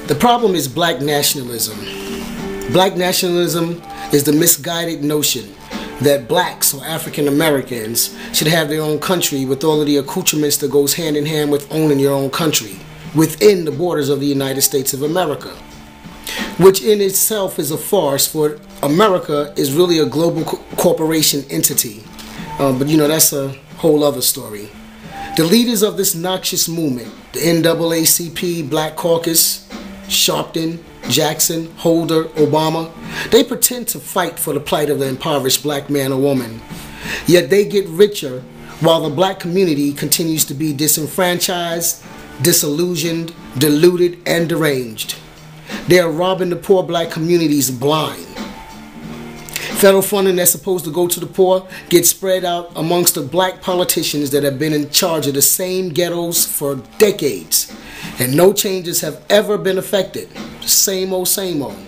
The problem is black nationalism. Black nationalism is the misguided notion that blacks or African Americans should have their own country with all of the accoutrements that goes hand in hand with owning your own country within the borders of the United States of America, which in itself is a farce, for America is really a global corporation entity. But you know, that's a whole other story. The leaders of this noxious movement, the NAACP, Black Caucus, Sharpton, Jackson, Holder, Obama, they pretend to fight for the plight of the impoverished black man or woman. Yet they get richer while the black community continues to be disenfranchised, disillusioned, deluded, and deranged. They are robbing the poor black communities blind. Federal funding that's supposed to go to the poor gets spread out amongst the black politicians that have been in charge of the same ghettos for decades. And no changes have ever been affected. Same old, same old.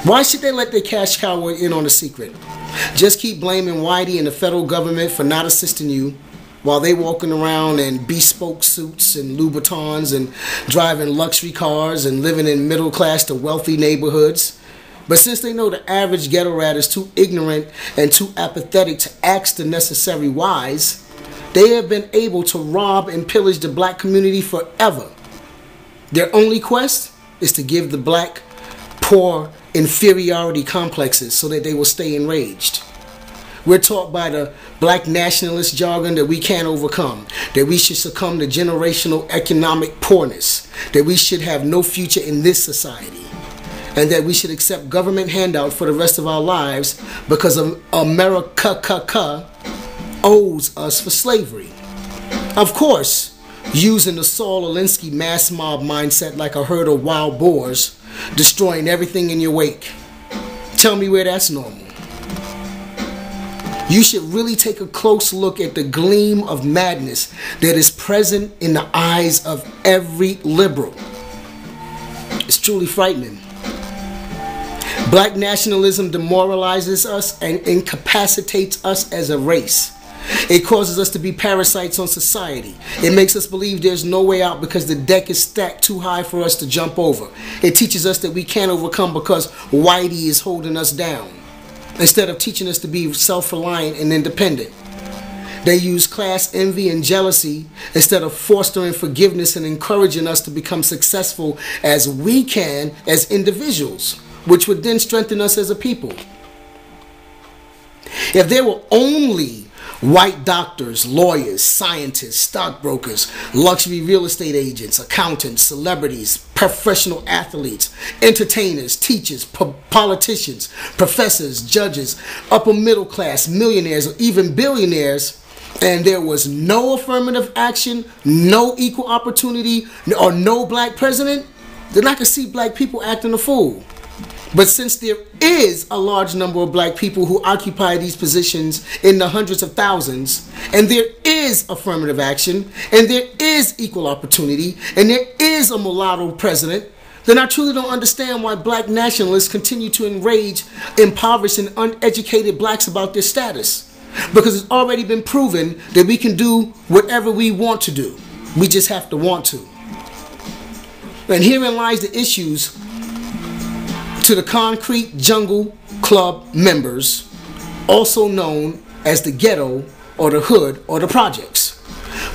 Why should they let their cash cow in on the secret? Just keep blaming Whitey and the federal government for not assisting you while they walking around in bespoke suits and Louboutins and driving luxury cars and living in middle class to wealthy neighborhoods. But since they know the average ghetto rat is too ignorant and too apathetic to ask the necessary whys, they have been able to rob and pillage the black community forever. Their only quest is to give the black poor inferiority complexes so that they will stay enraged. We're taught by the black nationalist jargon that we can't overcome, that we should succumb to generational economic poorness, that we should have no future in this society, and that we should accept government handout for the rest of our lives because America owes us for slavery. Of course, using the Saul Alinsky mass mob mindset like a herd of wild boars, destroying everything in your wake. Tell me where that's normal. You should really take a close look at the gleam of madness that is present in the eyes of every liberal. It's truly frightening. Black nationalism demoralizes us and incapacitates us as a race. It causes us to be parasites on society. It makes us believe there's no way out because the deck is stacked too high for us to jump over. It teaches us that we can't overcome because Whitey is holding us down, instead of teaching us to be self-reliant and independent. They use class envy and jealousy instead of fostering forgiveness and encouraging us to become successful as we can as individuals, which would then strengthen us as a people. If there were only white doctors, lawyers, scientists, stockbrokers, luxury real estate agents, accountants, celebrities, professional athletes, entertainers, teachers, politicians, professors, judges, upper middle class, millionaires, or even billionaires, and there was no affirmative action, no equal opportunity, or no black president, then I could see black people acting a fool. But since there is a large number of black people who occupy these positions in the hundreds of thousands, and there is affirmative action, and there is equal opportunity, and there is a mulatto president, then I truly don't understand why black nationalists continue to enrage impoverished and uneducated blacks about their status. Because it's already been proven that we can do whatever we want to do. We just have to want to. And herein lies the issues to the Concrete Jungle Club members, also known as the ghetto or the hood or the projects.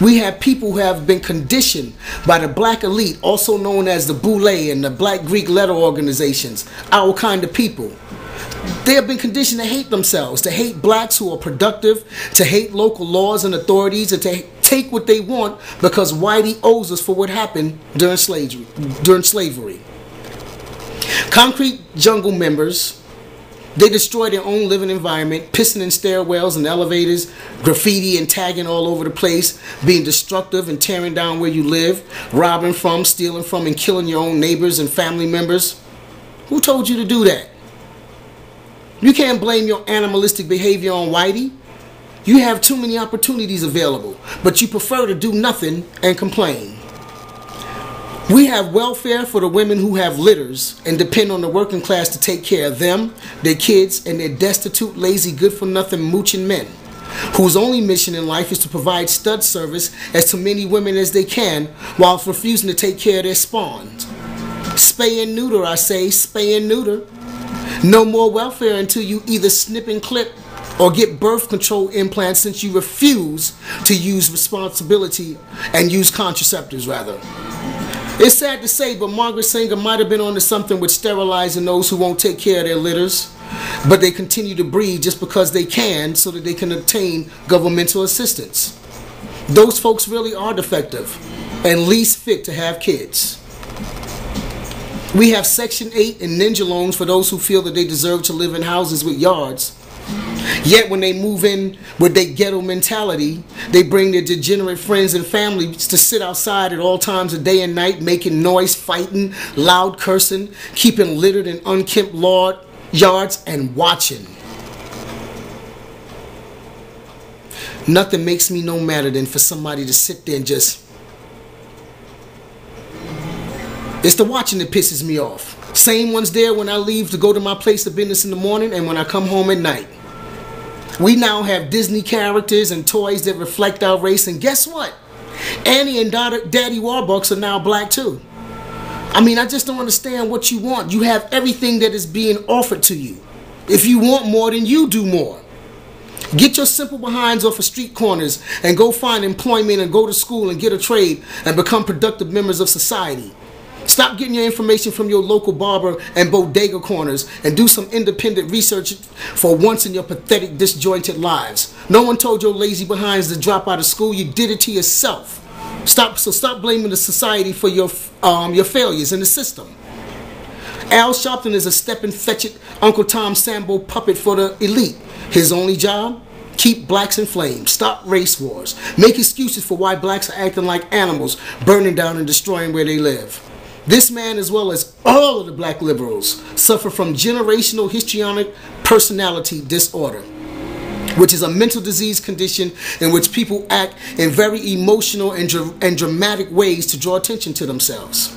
We have people who have been conditioned by the black elite, also known as the Boule and the Black Greek letter organizations, our kind of people. They have been conditioned to hate themselves, to hate blacks who are productive, to hate local laws and authorities, and to take what they want because Whitey owes us for what happened during slavery. Concrete jungle members, they destroy their own living environment, pissing in stairwells and elevators, graffiti and tagging all over the place, being destructive and tearing down where you live, robbing from, stealing from, and killing your own neighbors and family members. Who told you to do that? You can't blame your animalistic behavior on Whitey. You have too many opportunities available, but you prefer to do nothing and complain. We have welfare for the women who have litters and depend on the working class to take care of them, their kids, and their destitute, lazy, good-for-nothing mooching men, whose only mission in life is to provide stud service as to many women as they can, while refusing to take care of their spawns. Spay and neuter, I say, spay and neuter. No more welfare until you either snip and clip or get birth control implants, since you refuse to use responsibility and use contraceptives rather. It's sad to say, but Margaret Sanger might have been onto something with sterilizing those who won't take care of their litters, but they continue to breed just because they can so that they can obtain governmental assistance. Those folks really are defective and least fit to have kids. We have Section 8 and ninja loans for those who feel that they deserve to live in houses with yards. Yet when they move in with their ghetto mentality, they bring their degenerate friends and families to sit outside at all times of day and night, making noise, fighting, loud cursing, keeping littered and unkempt yards, and watching. Nothing makes me no madder than for somebody to sit there and just... It's the watching that pisses me off. Same ones there when I leave to go to my place of business in the morning and when I come home at night. We now have Disney characters and toys that reflect our race, and guess what? Annie and Daddy Warbucks are now black too. I mean, I just don't understand what you want. You have everything that is being offered to you. If you want more, then you do more. Get your simple behinds off of street corners and go find employment and go to school and get a trade and become productive members of society. Stop getting your information from your local barber and bodega corners and do some independent research for once in your pathetic, disjointed lives. No one told your lazy behinds to drop out of school. You did it to yourself. Stop blaming the society for your failures in the system. Al Sharpton is a step-and-fetch-it Uncle Tom Sambo puppet for the elite. His only job? Keep blacks inflamed. Stop race wars. Make excuses for why blacks are acting like animals, burning down and destroying where they live. This man, as well as all of the black liberals, suffer from generational histrionic personality disorder, which is a mental disease condition in which people act in very emotional and dramatic ways to draw attention to themselves.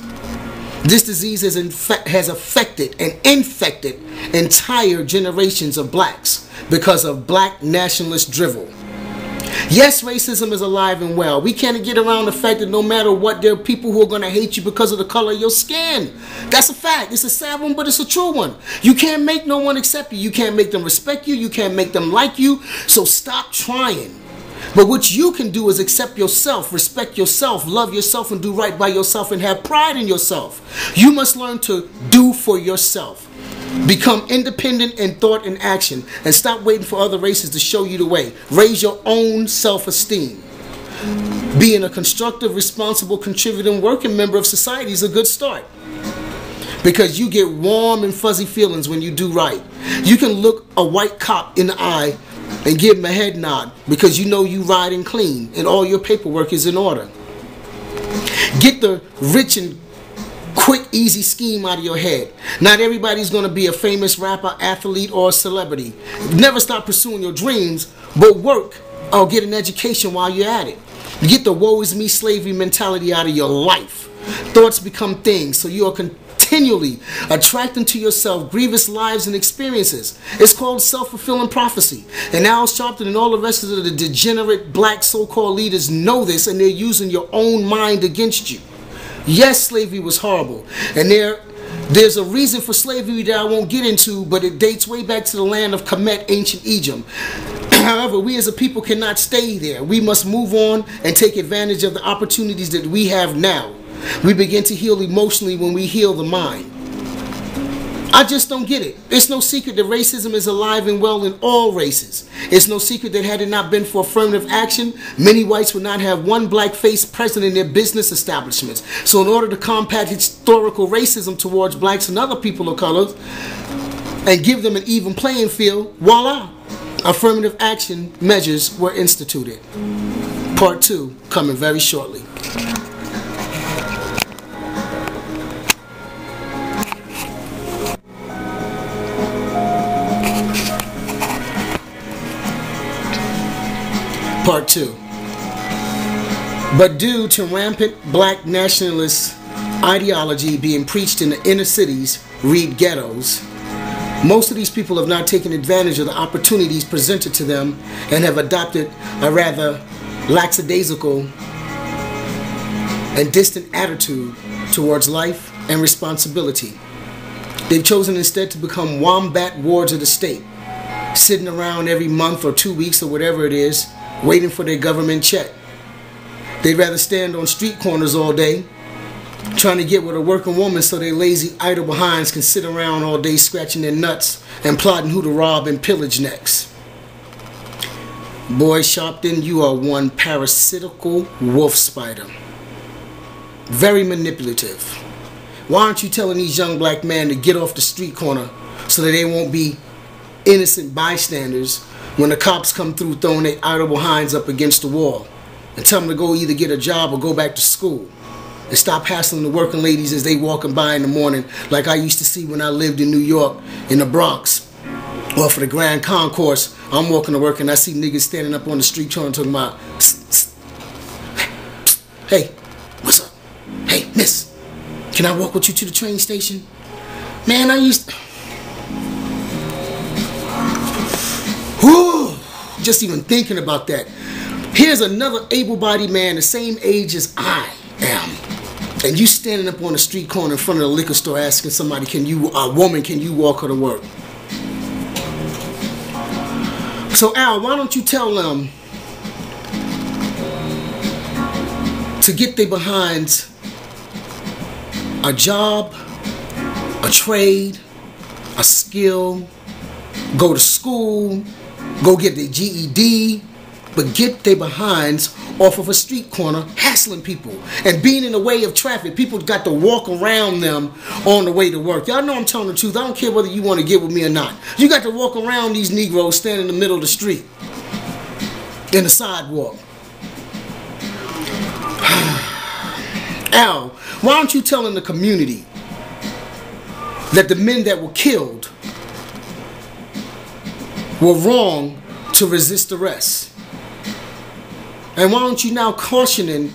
This disease has affected and infected entire generations of blacks because of black nationalist drivel. Yes, racism is alive and well. We can't get around the fact that no matter what, there are people who are going to hate you because of the color of your skin. That's a fact. It's a sad one, but it's a true one. You can't make no one accept you. You can't make them respect you. You can't make them like you. So stop trying. But what you can do is accept yourself, respect yourself, love yourself, and do right by yourself, and have pride in yourself. You must learn to do for yourself. Become independent in thought and action, and stop waiting for other races to show you the way. Raise your own self-esteem. Being a constructive, responsible, contributing, working member of society is a good start, because you get warm and fuzzy feelings when you do right. You can look a white cop in the eye and give him a head nod because you know you riding clean and all your paperwork is in order. Get the rich and quick, easy scheme out of your head. Not everybody's going to be a famous rapper, athlete, or celebrity. Never stop pursuing your dreams, but work or get an education while you're at it. Get the woe is me slavery mentality out of your life. Thoughts become things, so you are continually attracting to yourself grievous lives and experiences. It's called self-fulfilling prophecy. And Al Sharpton and all the rest of the degenerate black so-called leaders know this, and they're using your own mind against you. Yes, slavery was horrible, and there's a reason for slavery that I won't get into, but it dates way back to the land of Kemet, ancient Egypt. However, we as a people cannot stay there. We must move on and take advantage of the opportunities that we have now. We begin to heal emotionally when we heal the mind. I just don't get it. It's no secret that racism is alive and well in all races. It's no secret that had it not been for affirmative action, many whites would not have one black face present in their business establishments. So in order to combat historical racism towards blacks and other people of color and give them an even playing field, voila, affirmative action measures were instituted. Part 2 coming very shortly. Part 2. But due to rampant black nationalist ideology being preached in the inner cities, read ghettos, most of these people have not taken advantage of the opportunities presented to them and have adopted a rather lackadaisical and distant attitude towards life and responsibility. They've chosen instead to become wombat wards of the state, sitting around every month or 2 weeks or whatever it is, waiting for their government check. They'd rather stand on street corners all day, trying to get with a working woman so their lazy, idle behinds can sit around all day scratching their nuts and plotting who to rob and pillage next. Boy Sharpton, you are one parasitical wolf spider. Very manipulative. Why aren't you telling these young black men to get off the street corner so that they won't be innocent bystanders when the cops come through throwing their idle behinds up against the wall, and tell them to go either get a job or go back to school, and stop hassling the working ladies as they walking by in the morning like I used to see when I lived in New York in the Bronx or for the Grand Concourse. I'm walking to work and I see niggas standing up on the street corner talking about, hey, what's up? Hey, miss, can I walk with you to the train station? Man, I used to... Whew, just even thinking about that. Here's another able-bodied man the same age as I am, and you standing up on the street corner in front of the liquor store asking somebody, a woman, can you walk her to work? So Al, why don't you tell them to get their behinds a job, a trade, a skill, go to school, go get their GED, but get their behinds off of a street corner hassling people and being in the way of traffic. People got to walk around them on the way to work. Y'all know I'm telling the truth. I don't care whether you want to get with me or not. You got to walk around these Negroes standing in the middle of the street, in the sidewalk. Al, why aren't you telling the community that the men that were killed were wrong to resist arrest? And why aren't you now cautioning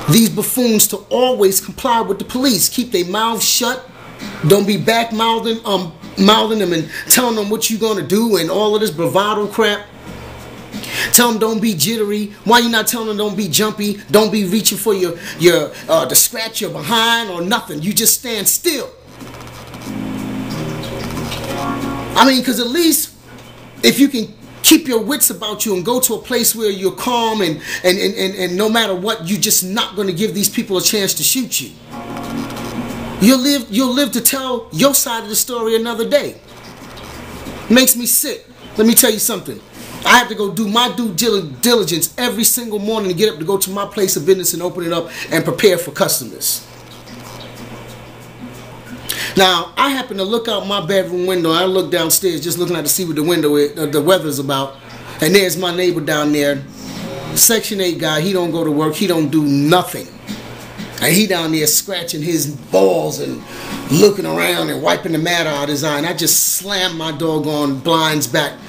these buffoons to always comply with the police? Keep their mouths shut. Don't be back-mouthing them and telling them what you're going to do and all of this bravado crap. Tell them don't be jittery. Why you not telling them don't be jumpy? Don't be reaching for to scratch your behind or nothing. You just stand still. I mean, because at least if you can keep your wits about you and go to a place where you're calm and no matter what, you're just not going to give these people a chance to shoot you. You'll live to tell your side of the story another day. Makes me sick. Let me tell you something. I have to go do my due diligence every single morning to get up to go to my place of business and open it up and prepare for customers. Now, I happen to look out my bedroom window. I look downstairs just looking out to see what the weather's about. And there's my neighbor down there, Section 8 guy. He don't go to work. He don't do nothing. And he down there scratching his balls and looking around and wiping the matter out of his eye. And I just slammed my doggone blinds back.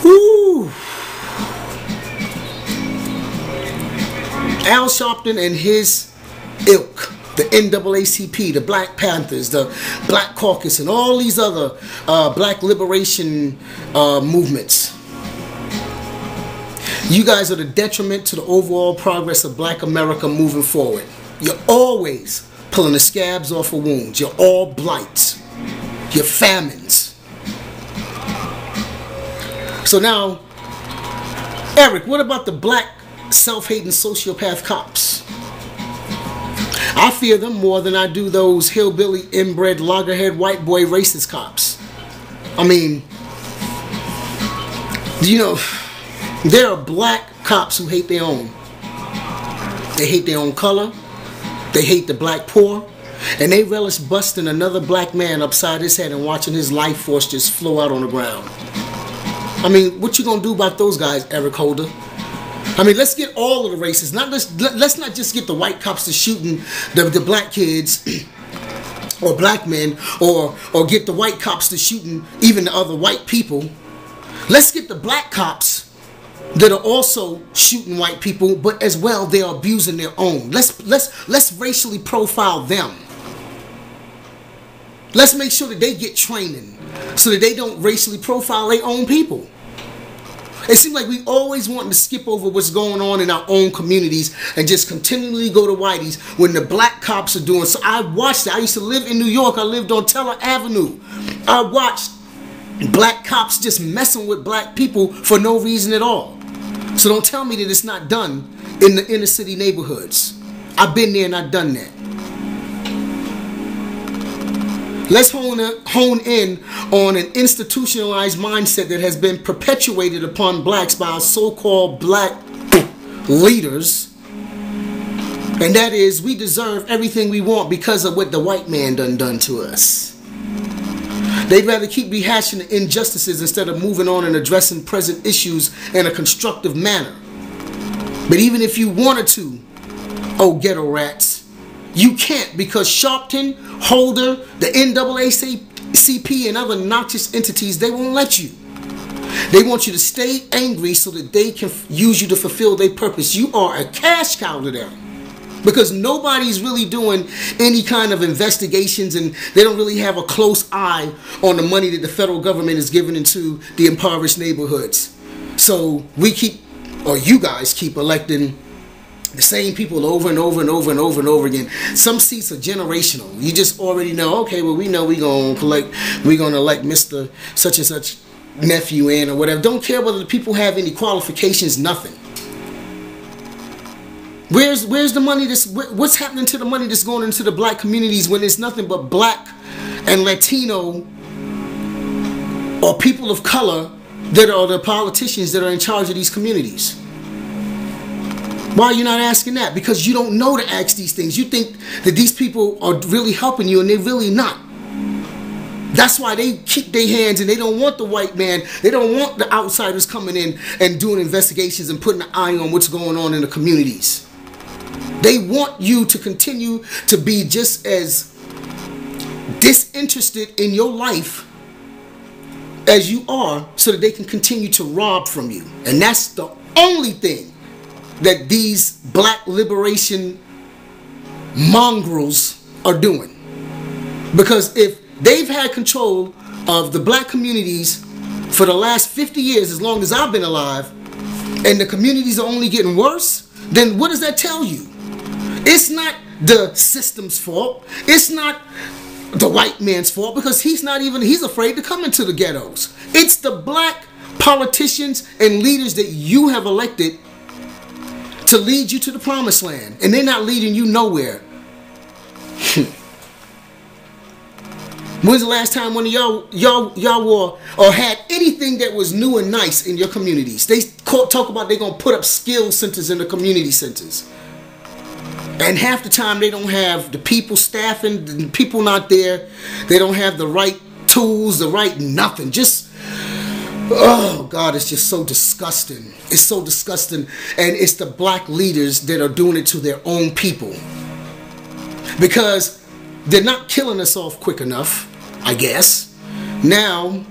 Woo! Al Sharpton and his ilk, the NAACP, the Black Panthers, the Black Caucus, and all these other black liberation movements. You guys are the detriment to the overall progress of black America moving forward. You're always pulling the scabs off of wounds. You're all blights. You're famines. So now, Eric, what about the black self-hating sociopath cops? I fear them more than I do those hillbilly, inbred, loggerhead, white boy racist cops. I mean, you know, there are black cops who hate their own. They hate their own color. They hate the black poor. And they relish busting another black man upside his head and watching his life force just flow out on the ground. I mean, what you gonna do about those guys, Eric Holder? I mean, let's get all of the races. Let's not just get the white cops to shooting the black kids or black men, or get the white cops to shooting even the other white people. Let's get the black cops that are also shooting white people, but as well they are abusing their own. Let's racially profile them. Let's make sure that they get training so that they don't racially profile their own people. It seems like we always want to skip over what's going on in our own communities and just continually go to whiteys when the black cops are doing. So I watched it. I used to live in New York. I lived on Teller Avenue. I watched black cops just messing with black people for no reason at all. So don't tell me that it's not done in the inner city neighborhoods. I've been there and I've done that. Let's hone in on an institutionalized mindset that has been perpetuated upon blacks by our so-called black leaders. And that is, we deserve everything we want because of what the white man done to us. They'd rather keep rehashing the injustices instead of moving on and addressing present issues in a constructive manner. But even if you wanted to, oh ghetto rats, you can't, because Sharpton, Holder, the NAACP, and other noxious entities, they won't let you. They want you to stay angry so that they can use you to fulfill their purpose. You are a cash cow to them, because nobody's really doing any kind of investigations, and they don't really have a close eye on the money that the federal government is giving into the impoverished neighborhoods. So we keep, or you guys keep, electing the same people over and over and over and over and over again. Some seats are generational. You just already know, okay, well, we know we're gonna elect Mr. such and such nephew in or whatever. Don't care whether the people have any qualifications, nothing. Where's the money what's happening to the money that's going into the black communities when it's nothing but black and Latino or people of color that are the politicians that are in charge of these communities? Why are you not asking that? Because you don't know to ask these things. You think that these people are really helping you, and they're really not. That's why they keep their hands, and they don't want the white man. They don't want the outsiders coming in and doing investigations and putting an eye on what's going on in the communities. They want you to continue to be just as disinterested in your life as you are, so that they can continue to rob from you. And that's the only thing that these black liberation mongrels are doing. Because if they've had control of the black communities for the last 50 years, as long as I've been alive, and the communities are only getting worse, then what does that tell you? It's not the system's fault. It's not the white man's fault, because he's afraid to come into the ghettos. It's the black politicians and leaders that you have elected to lead you to the promised land, and they're not leading you nowhere. When's the last time one of y'all wore or had anything that was new and nice in your communities? They talk about they're gonna put up skill centers in the community centers, and half the time they don't have the people staffing, the people not there. They don't have the right tools, the right nothing. Just, oh God, it's just so disgusting. It's so disgusting. And it's the black leaders that are doing it to their own people, because they're not killing us off quick enough, I guess. Now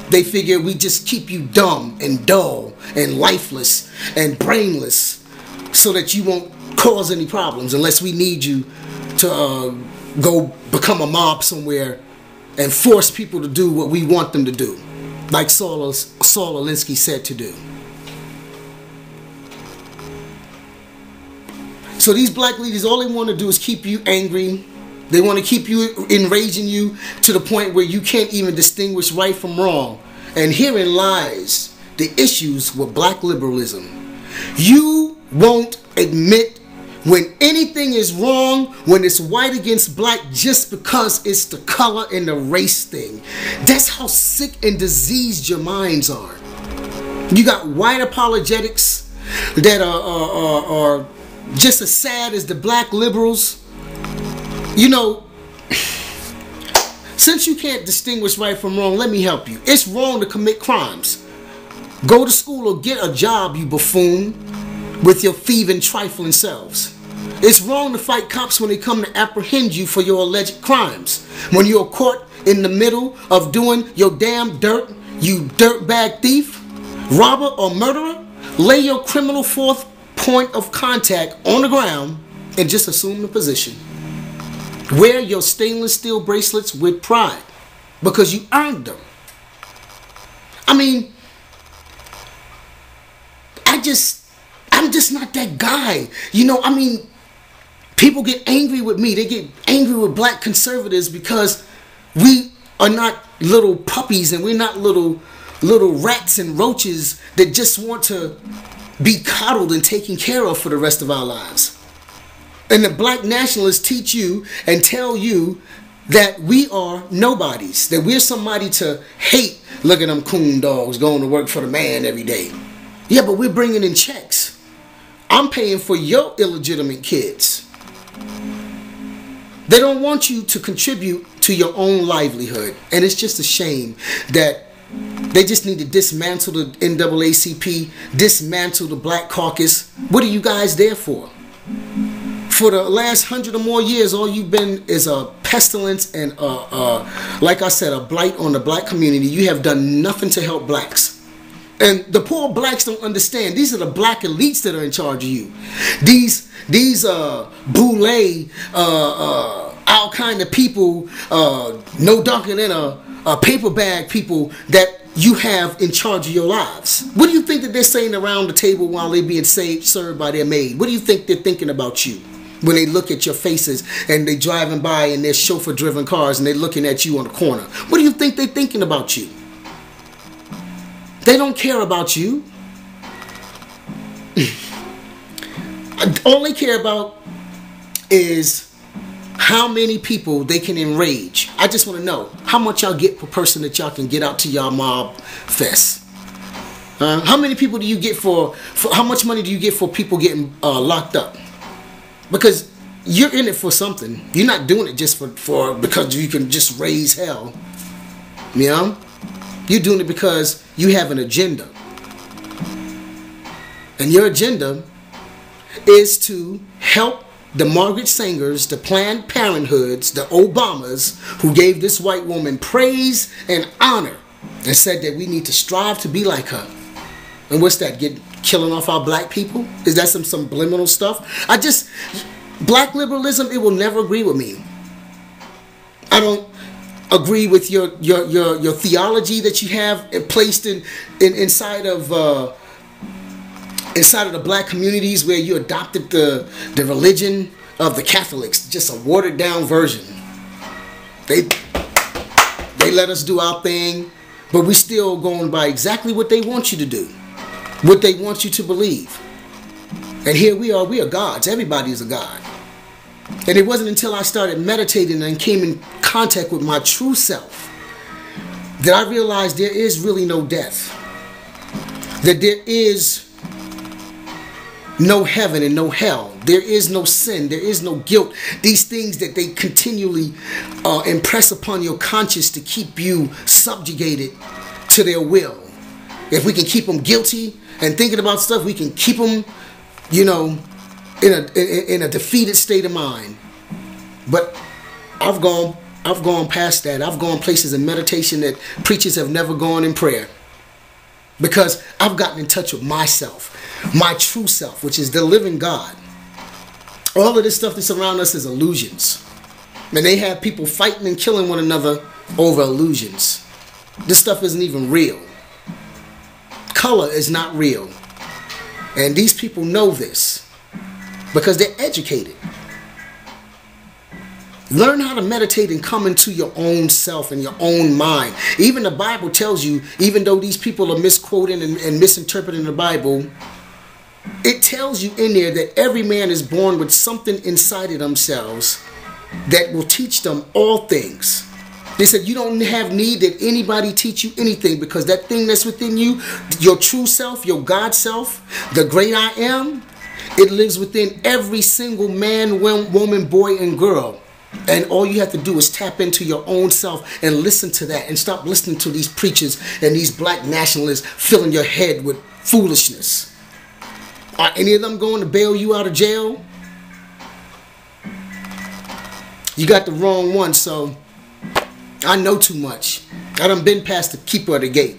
they figure we just keep you dumb and dull and lifeless and brainless so that you won't cause any problems, unless we need you to go become a mob somewhere and force people to do what we want them to do, like Saul Alinsky said to do. So these black leaders, all they want to do is keep you angry. They want to keep you, enraging you to the point where you can't even distinguish right from wrong. And herein lies the issues with black liberalism. You won't admit when anything is wrong, when it's white against black, just because it's the color and the race thing. That's how sick and diseased your minds are. You got white apologetics that are just as sad as the black liberals. You know, since you can't distinguish right from wrong, let me help you. It's wrong to commit crimes. Go to school or get a job, you buffoon, with your thieving, trifling selves. It's wrong to fight cops when they come to apprehend you for your alleged crimes. When you're caught in the middle of doing your damn dirt, you dirtbag thief, robber, or murderer, lay your criminal fourth point of contact on the ground and just assume the position. Wear your stainless steel bracelets with pride because you earned them. I mean, I'm just not that guy. You know, I mean, people get angry with me. They get angry with black conservatives because we are not little puppies and we're not little rats and roaches that just want to be coddled and taken care of for the rest of our lives. And the black nationalists teach you and tell you that we are nobodies, that we're somebody to hate. Look at them coon dogs going to work for the man every day. Yeah, but we're bringing in checks. I'm paying for your illegitimate kids. They don't want you to contribute to your own livelihood. And it's just a shame that they just need to dismantle the NAACP, dismantle the Black Caucus. What are you guys there for? For the last 100 or more years, all you've been is a pestilence and, like I said, a blight on the black community. You have done nothing to help blacks. And the poor blacks don't understand. These are the black elites that are in charge of you. These boule, all kind of people, no darker than a paper bag people that you have in charge of your lives. What do you think that they're saying around the table while they're being served by their maid? What do you think they're thinking about you when they look at your faces and they driving by in their chauffeur-driven cars and they're looking at you on the corner? What do you think they're thinking about you? They don't care about you. All they care about is how many people they can enrage. I just want to know how much y'all get per person that y'all can get out to y'all mob fest. How many people do you get for how much money do you get for people getting locked up? Because you're in it for something. You're not doing it just for because you can just raise hell. You know? You're doing it because you have an agenda. And your agenda is to help the Margaret Sangers, the Planned Parenthoods, the Obamas, who gave this white woman praise and honor and said that we need to strive to be like her. And what's that? Killing off our black people? Is that some subliminal stuff? Black liberalism, it will never agree with me. I don't agree with your theology that you have placed inside of the black communities where you adopted the religion of the Catholics, just a watered down version. They let us do our thing, but we still going by exactly what they want you to do, what they want you to believe. And here we are gods. Everybody is a god. And it wasn't until I started meditating and came in contact with my true self that I realized there is really no death. That there is no heaven and no hell. There is no sin. There is no guilt. These things that they continually impress upon your conscience to keep you subjugated to their will. If we can keep them guilty and thinking about stuff, we can keep them, you know, in a defeated state of mind. But I've gone past that. I've gone places in meditation that preachers have never gone in prayer. Because I've gotten in touch with myself, my true self, which is the living God. All of this stuff that's around us is illusions. And they have people fighting and killing one another over illusions. This stuff isn't even real. Color is not real. And these people know this because they're educated. Learn how to meditate and come into your own self and your own mind. Even the Bible tells you, even though these people are misquoting and misinterpreting the Bible, it tells you in there that every man is born with something inside of themselves that will teach them all things. They said you don't have need that anybody teach you anything, because that thing that's within you, your true self, your God self, the great I am, it lives within every single man, woman, boy, and girl. And all you have to do is tap into your own self and listen to that, and stop listening to these preachers and these black nationalists filling your head with foolishness. Are any of them going to bail you out of jail? You got the wrong one. So I know too much. I done been past the keeper of the gate.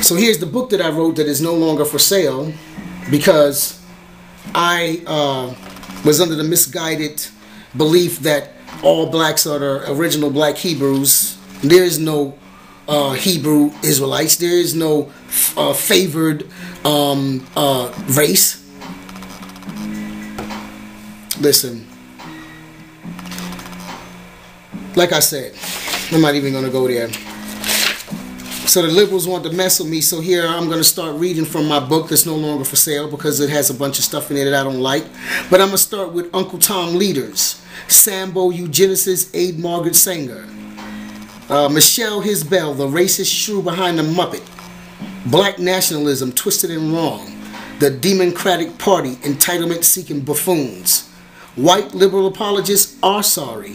So here's the book that I wrote that is no longer for sale, because I was under the misguided belief that all blacks are the original black Hebrews. There is no Hebrew Israelites. There is no favored race. Listen, like I said, I'm not even going to go there. So the liberals want to mess with me, so here I'm going to start reading from my book that's no longer for sale, because it has a bunch of stuff in it that I don't like. But I'm going to start with Uncle Tom Leaders, Sambo Eugenesis, Aid Margaret Sanger, Michelle Hisbell, the racist shrew behind the Muppet, Black Nationalism, Twisted and Wrong, the Democratic Party, Entitlement-Seeking Buffoons, White Liberal Apologists Are Sorry,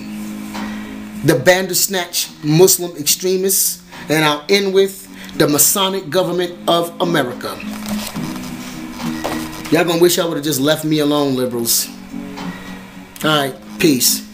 the Bandersnatch Muslim Extremists, and I'll end with the Masonic Government of America. Y'all gonna wish I would have just left me alone, liberals. Alright, peace.